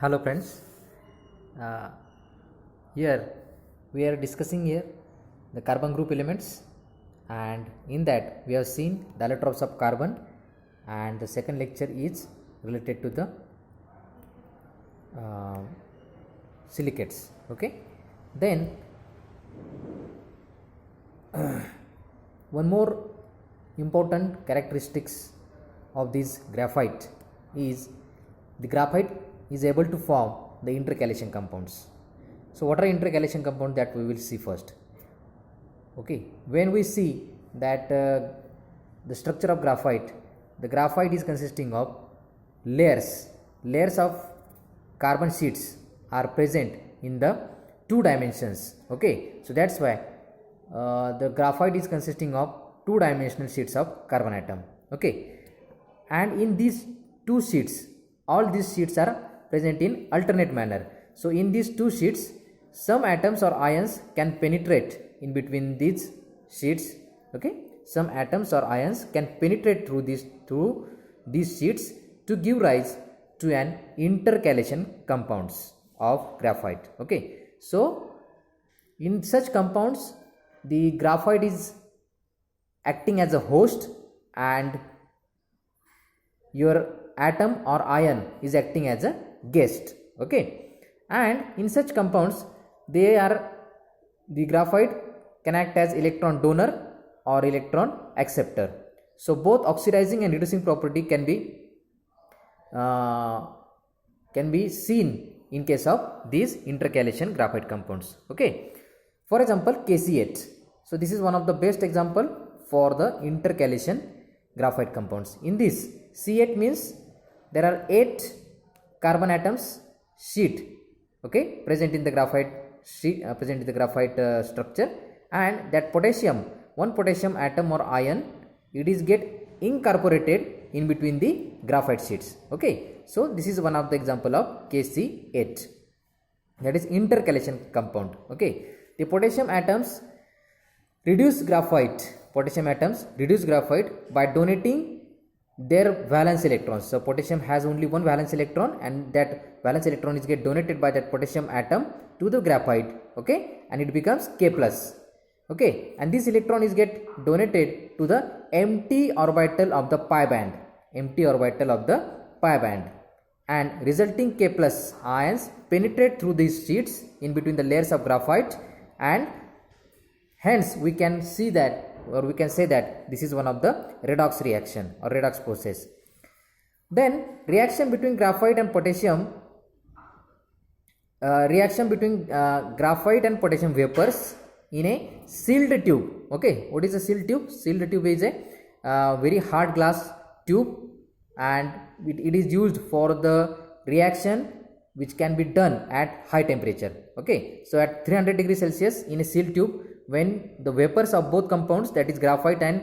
Hello friends, uh, here we are discussing here the carbon group elements, and in that we have seen the allotropes of carbon, and the second lecture is related to the uh, silicates. Okay, then one more important characteristics of this graphite is the graphite is able to form the intercalation compounds. So what are intercalation compounds that we will see first? Okay, when we see that the structure of graphite, the graphite is consisting of layers of carbon sheets are present in the two dimensions. Okay, so that's why the graphite is consisting of two dimensional sheets of carbon atom. Okay, and in these two sheets, all these sheets are present in alternate manner. So in these two sheets, some atoms or ions can penetrate in between these sheets. Okay, some atoms or ions can penetrate through these sheets to give rise to an intercalation compounds of graphite. Okay, so in such compounds, the graphite is acting as a host and your atom or ion is acting as a guest. Okay, and in such compounds, the graphite can act as electron donor or electron acceptor. So both oxidizing and reducing property can be seen in case of these intercalation graphite compounds. Okay, for example, KC8. So this is one of the best example for the intercalation graphite compounds. In this, C8 means there are 8 carbon atoms sheet, okay, present in the graphite sheet, structure, and that one potassium atom or ion, it is get incorporated in between the graphite sheets. Okay, so this is one of the example of KC8, that is intercalation compound. Okay, the potassium atoms reduce graphite by donating their valence electrons. So potassium has only one valence electron, and that valence electron is get donated by that potassium atom to the graphite. Okay, and it becomes K plus. Okay, and this electron is get donated to the empty orbital of the pi band, and resulting K plus ions penetrate through these sheets in between the layers of graphite, and hence we can see that, or we can say that this is one of the redox reaction or redox process. Then reaction between graphite and potassium vapors in a sealed tube. Okay, what is a sealed tube? Sealed tube is a very hard glass tube, and it is used for the reaction which can be done at high temperature. Okay, so at 300 degrees Celsius in a sealed tube, when the vapors of both compounds, that is graphite and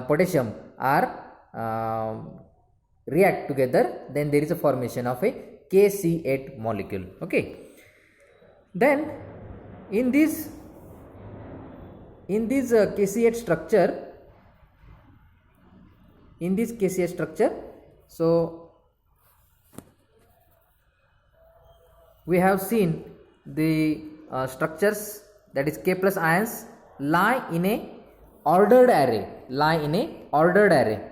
potassium, are react together, then there is a formation of a KC8 molecule. Okay, then in this KC8 structure, so we have seen the structures, that is K plus ions lie in a ordered array.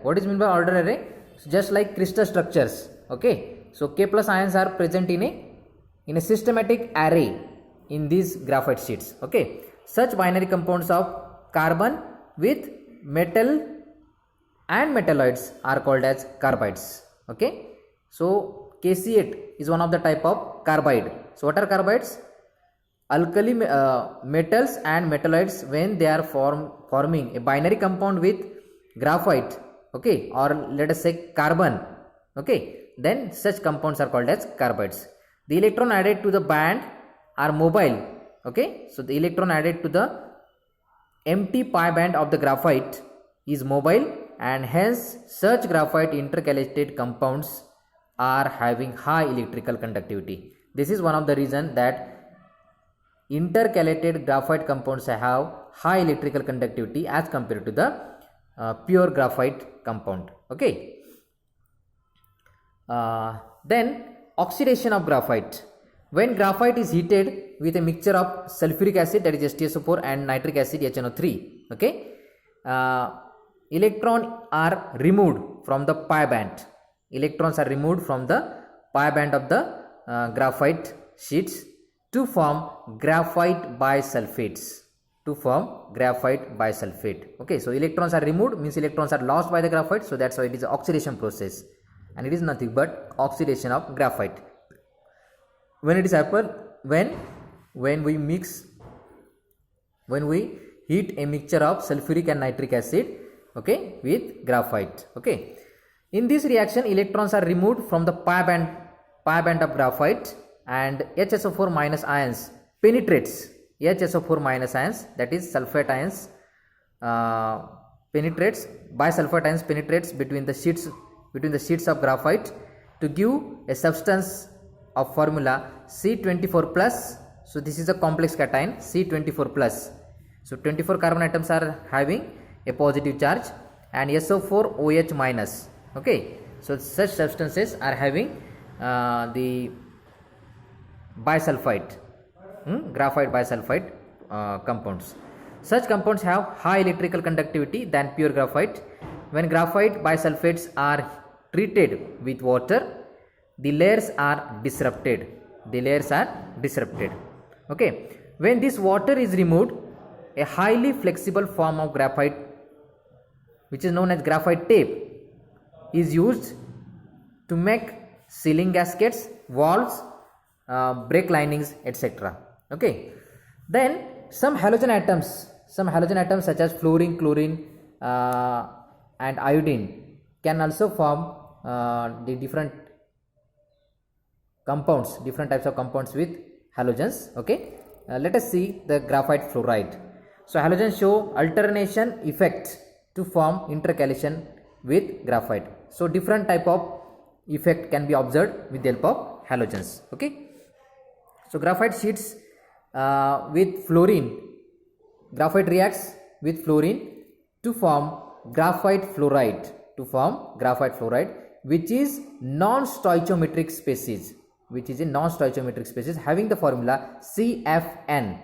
What is meant by ordered array? So just like crystal structures. Okay, so K plus ions are present in a systematic array in these graphite sheets. Okay, such binary compounds of carbon with metal and metalloids are called as carbides. Okay, so KC8 is one of the type of carbide. So what are carbides? Alkali metals and metalloids, when they are forming a binary compound with graphite, okay, or let us say carbon, okay, then such compounds are called as carbides. The electron added to the band are mobile. Okay, so the electron added to the empty pi band of the graphite is mobile, and hence such graphite intercalated compounds are having high electrical conductivity. This is one of the reason that intercalated graphite compounds have high electrical conductivity as compared to the pure graphite compound. Okay, then oxidation of graphite. When graphite is heated with a mixture of sulfuric acid, that is HTSO4, and nitric acid, HNO3, okay, electrons are removed from the pi band. Electrons are removed from the pi band of the graphite sheets to form graphite bisulfates. Okay, so electrons are removed means electrons are lost by the graphite, so that's why it is an oxidation process, and it is nothing but oxidation of graphite. When it is happen, when we heat a mixture of sulfuric and nitric acid, okay, with graphite, okay, in this reaction electrons are removed from the pi band of graphite, and HSO4 minus ions penetrates, HSO4 minus ions, that is sulfate ions, penetrates, bisulfate ions penetrates between the sheets of graphite to give a substance of formula C24 plus. So this is a complex cation C24 plus. So 24 carbon atoms are having a positive charge, and SO4 OH minus, okay. So such substances are having the bisulfite, graphite bisulfite compounds. Such compounds have high electrical conductivity than pure graphite. When graphite bisulfates are treated with water, the layers are disrupted. Okay. When this water is removed, a highly flexible form of graphite, which is known as graphite tape, is used to make sealing gaskets, valves, brake linings, etc. Okay. Then some halogen atoms such as fluorine, chlorine, and iodine can also form the different types of compounds with halogens, okay. Let us see the graphite fluoride. So halogens show alternation effect to form intercalation with graphite. So different type of effect can be observed with the help of halogens, okay. So graphite sheets with fluorine, graphite reacts with fluorine to form graphite fluoride, which is non-stoichiometric species, having the formula CFN,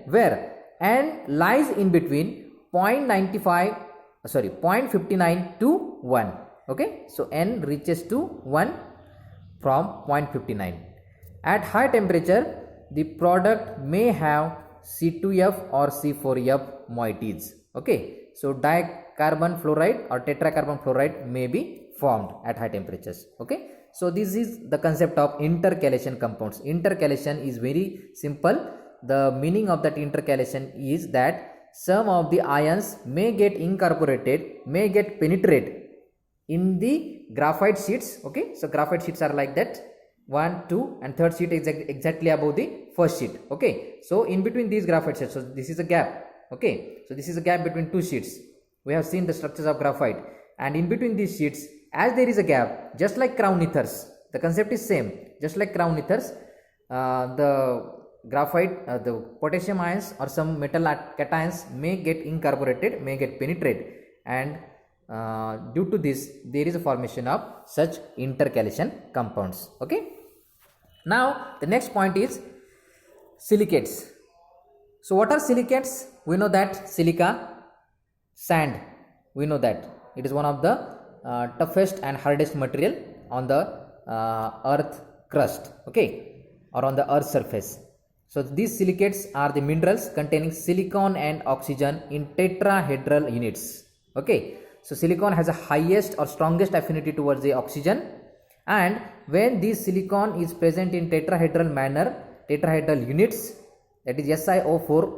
where N lies in between 0.59 to 1, okay. So N reaches to 1 from 0.59. At high temperature, the product may have C2F or C4F moieties, okay. So dicarbon fluoride or tetracarbon fluoride may be formed at high temperatures, okay. So this is the concept of intercalation compounds. Intercalation is very simple. The meaning of that intercalation is that some of the ions may get incorporated, may get penetrate in the graphite sheets, okay. So graphite sheets are like that, 1, 2 and third sheet is exactly above the first sheet, okay. So in between these graphite sheets, so this is a gap, okay. So this is a gap between two sheets. We have seen the structures of graphite, and in between these sheets, as there is a gap, just like crown ethers, the concept is same. Just like crown ethers, the graphite, the potassium ions or some metal cations may get incorporated, may get penetrated, and due to this there is a formation of such intercalation compounds, okay. Now the next point is silicates. So what are silicates? We know that silica, sand, we know that it is one of the toughest and hardest material on the earth crust, okay, or on the earth surface. So these silicates are the minerals containing silicon and oxygen in tetrahedral units, okay. So silicon has the highest or strongest affinity towards the oxygen, and when this silicon is present in tetrahedral manner, tetrahedral units, that is SiO4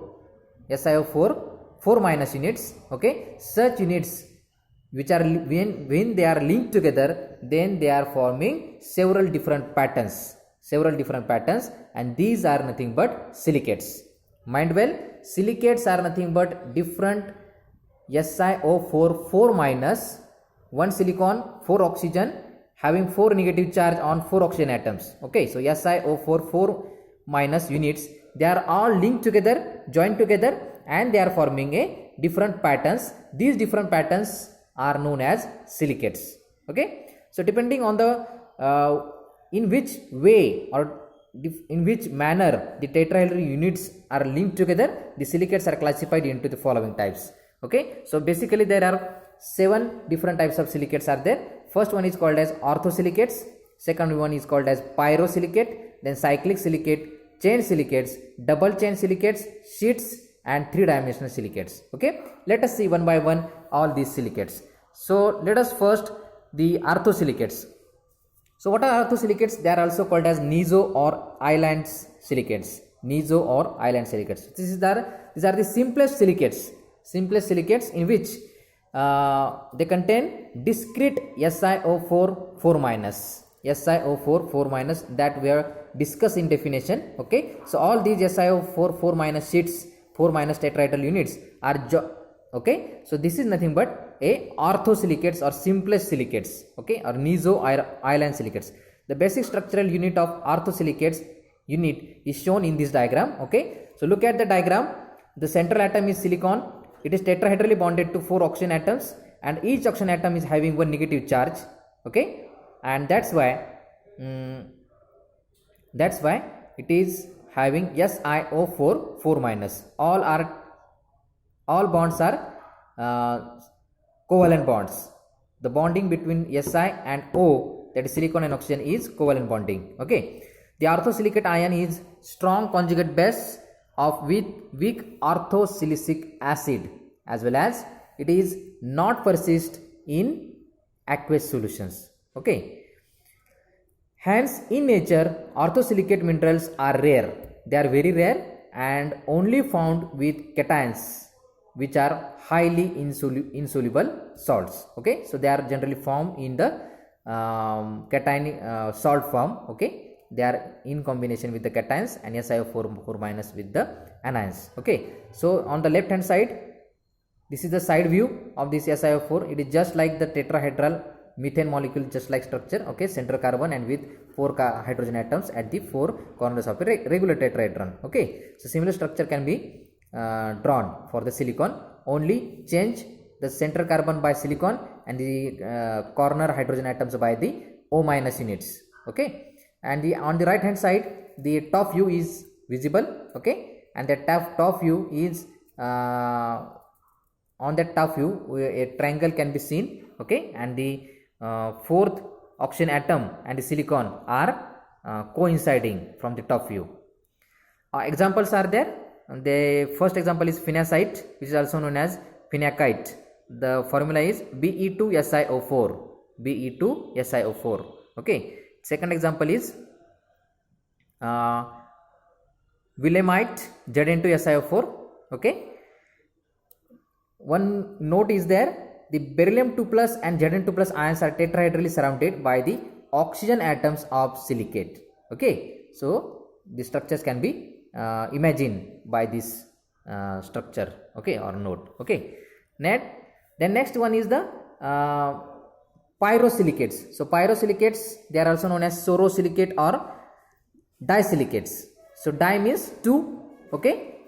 4 minus units, okay, such units which are when they are linked together, then they are forming several different patterns, and these are nothing but silicates. Mind well, silicates are nothing but different SiO4 4 minus, 1 silicon, 4 oxygen, having 4 negative charge on 4 oxygen atoms, okay. So SiO4 4 minus units, they are all linked together, joined together, and they are forming a different patterns. These different patterns are known as silicates, okay. So depending on the in which way or in which manner the tetrahedral units are linked together, the silicates are classified into the following types. Okay, so basically there are 7 different types of silicates are there. First one is called as orthosilicates, second one is called as pyrosilicate, then cyclic silicate, chain silicates, double chain silicates, sheets, and 3-dimensional silicates. Okay, let us see one by one all these silicates. So let us first the orthosilicates. So what are orthosilicates? They are also called as Neso or island silicates. Neso or island silicates. These are the simplest silicates in which they contain discrete SiO4 4-, SiO4 4- that we are discussed in definition. Okay, so all these SiO4 4- sheets, 4- tetrahedral units are okay, so this is nothing but a orthosilicates or simplest silicates. Okay, or Neso island silicates. The basic structural unit of orthosilicates unit is shown in this diagram. Okay, so look at the diagram. The central atom is silicon. It is tetrahedrally bonded to 4 oxygen atoms, and each oxygen atom is having one negative charge. Okay, and that's why it is having SiO4 4-. All bonds are covalent bonds. The bonding between Si and O, that is silicon and oxygen, is covalent bonding. Okay, the orthosilicate ion is strong conjugate base of weak orthosilicic acid, as well as it is not persist in aqueous solutions. Okay, hence in nature orthosilicate minerals are rare. They are very rare and only found with cations, which are highly insoluble salts. Okay, so they are generally formed in the cation salt form. Okay, they are in combination with the cations and SiO4 4- with the anions. Okay, so on the left hand side, this is the side view of this SiO4. It is just like the tetrahedral methane molecule, just like structure. Okay, center carbon and with 4 hydrogen atoms at the 4 corners of a regular tetrahedron. Okay, so similar structure can be drawn for the silicon. Only change the center carbon by silicon and the corner hydrogen atoms by the O- units. Okay, and on the right hand side, the top view is visible. Okay, and the top view is on that top view a triangle can be seen. Okay, and the 4th oxygen atom and the silicon are coinciding from the top view. Examples are there. The first example is phenacite, which is also known as phenakite. The formula is Be2SiO4. Be2SiO4. Okay. Second example is willemite, Zn2SiO4. Okay. One note is there. The beryllium 2+ and Zn2+ ions are tetrahedrally surrounded by the oxygen atoms of silicate. Okay. So the structures can be imagine by this structure. Okay, or note. Okay, then next one is the pyrosilicates. So pyrosilicates, they are also known as sorosilicate or disilicates. So di means 2. Okay,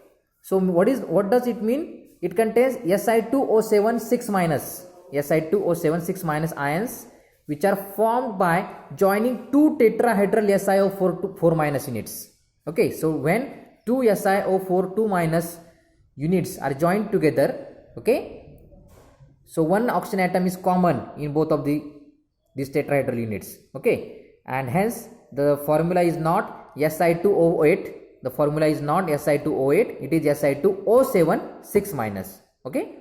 so what does it mean? It contains Si2O7 6-, Si2O7 6- ions, which are formed by joining 2 tetrahedral SiO4 4- units. Okay, so when 2 SiO4 2- units are joined together, okay, so one oxygen atom is common in both of these tetrahedral units. Okay, and hence the formula is not Si2O8. The formula is not Si2O8. It is Si2O7 6-. Okay,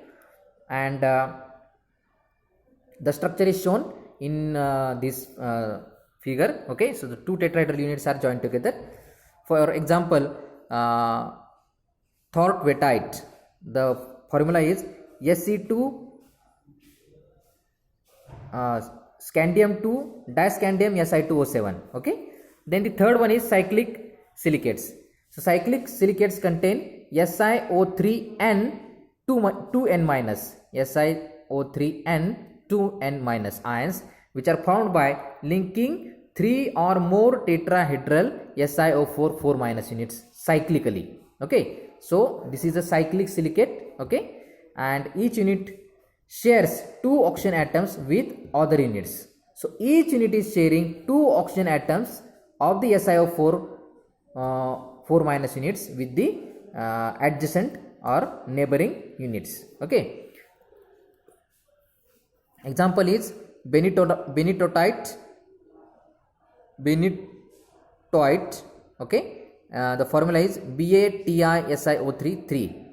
and the structure is shown in this figure. Okay, so the 2 tetrahedral units are joined together. For example, thortveitite, the formula is Se2 scandium 2 discandium Si2O7. Okay, then the third one is cyclic silicates. So cyclic silicates contain SiO3N 2N-, SiO3N 2N- ions, which are formed by linking 3 or more tetrahedral SiO4 4- units cyclically. Okay, so this is a cyclic silicate. Okay, and each unit shares 2 oxygen atoms with other units. So each unit is sharing two oxygen atoms of the SiO4 4 minus units with the adjacent or neighboring units. Okay. Example is benitoite. Okay. The formula is BaTiSiO3 3.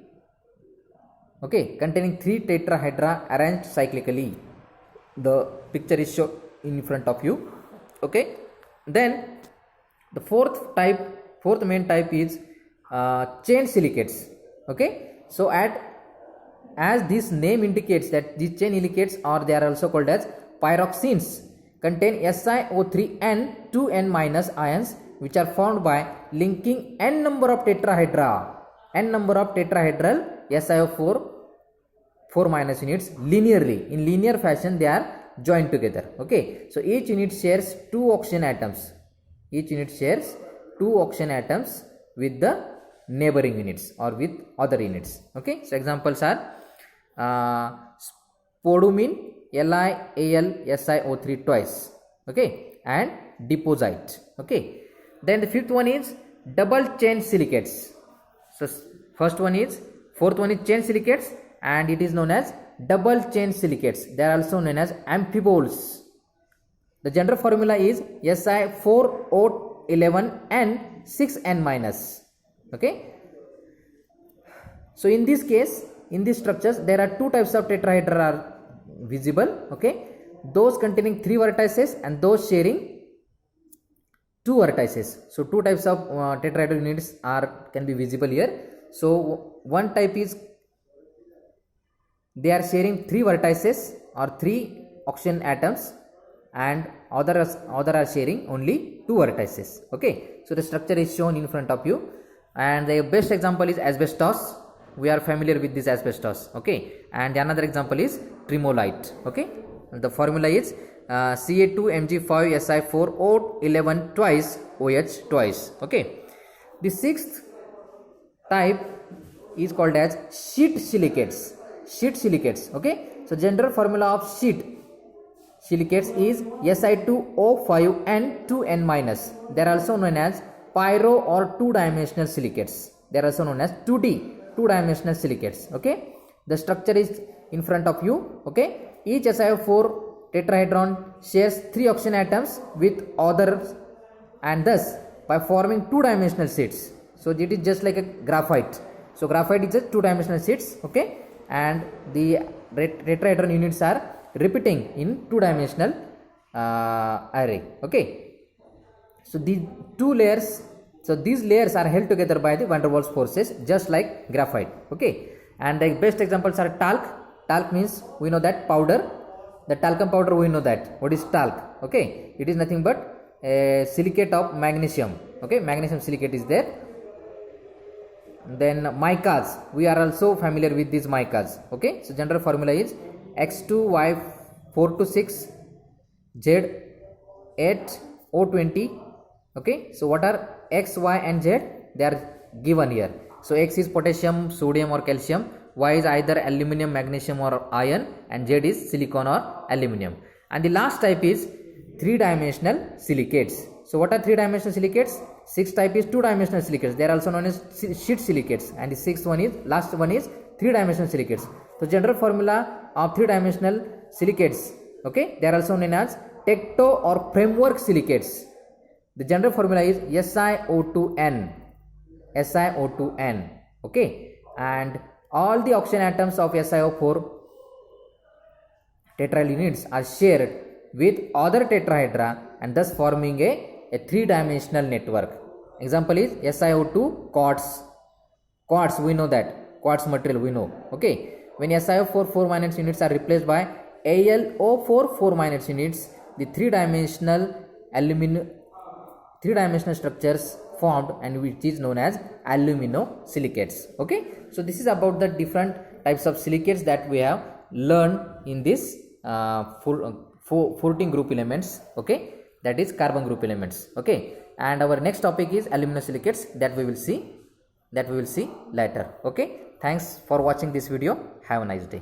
Okay, containing 3 tetrahedra arranged cyclically. The picture is shown in front of you. Okay. Then the fourth main type is chain silicates. Okay. So as this name indicates that these chain silicates, or they are also called as pyroxenes, contain SiO3 and 2N minus ions, which are formed by linking n number of tetrahedral SiO4 4 minus units linearly. In linear fashion they are joined together. Okay, so each unit shares two oxygen atoms. With the neighboring units or with other units. Okay, so examples are spodumene LiAlSiO3 twice. Okay, and deposite. Okay, then the fifth one is double chain silicates. So fourth one is chain silicates, and it is known as double chain silicates. They are also known as amphiboles. The general formula is Si4O11N 6N minus. Okay. So in this case, in these structures, there are two types of tetrahedra are visible. Okay, those containing 3 vertices and those sharing 2 vertices. So two types of tetrahedral units can be visible here. So one type is they are sharing 3 vertices or 3 oxygen atoms, and other are sharing only 2 vertices. Okay, so the structure is shown in front of you, and the best example is asbestos. We are familiar with this asbestos. Okay, and another example is tremolite. Okay, the formula is Ca2Mg5Si4O11 twice OH twice. Okay, the sixth type is called as sheet silicates. Okay, so general formula of sheet silicates is Si2O5N 2N minus. They are also known as pyro or two-dimensional silicates. They are also known as 2D, two-dimensional silicates. Okay, the structure is in front of you. Okay, each SiO4 tetrahedron shares 3 oxygen atoms with others, and thus by forming two-dimensional sheets. So it is just like a graphite. So graphite is just two-dimensional sheets. Okay, and the tetrahedron units are repeating in two-dimensional array. Okay, so these layers are held together by the van der Waals forces, just like graphite. Okay, and the best examples are talc. Talc means we know that powder, the talcum powder, we know that. What is talc? Okay, it is nothing but a silicate of magnesium. Okay, magnesium silicate is there. Then micas, we are also familiar with these micas. Okay, so general formula is X2Y426 Z8O20. Okay, so what are X, Y and Z? They are given here. So X is potassium, sodium or calcium, Y is either aluminum, magnesium or iron, and Z is silicon or aluminum. And the last type is 3-dimensional silicates. So what are 3-dimensional silicates? Sixth type is 2-dimensional silicates. They are also known as sheet silicates, and the last one is 3-dimensional silicates. So general formula of 3-dimensional silicates, okay, they are also known as tecto or framework silicates. The general formula is SiO2N. Okay, and all the oxygen atoms of SiO4 tetrahedral units are shared with other tetrahedra, and thus forming a 3-dimensional network. Example is SiO2 quartz. Quartz, we know that. Quartz material we know. Okay, when SiO4 4 minus units are replaced by AlO4 4 minus units, the 3-dimensional structures formed, and which is known as aluminosilicates. Okay, so this is about the different types of silicates that we have learned in this 14 group elements. Okay, that is carbon group elements. Okay, and our next topic is aluminosilicates, that we will see later. Okay, thanks for watching this video. Have a nice day.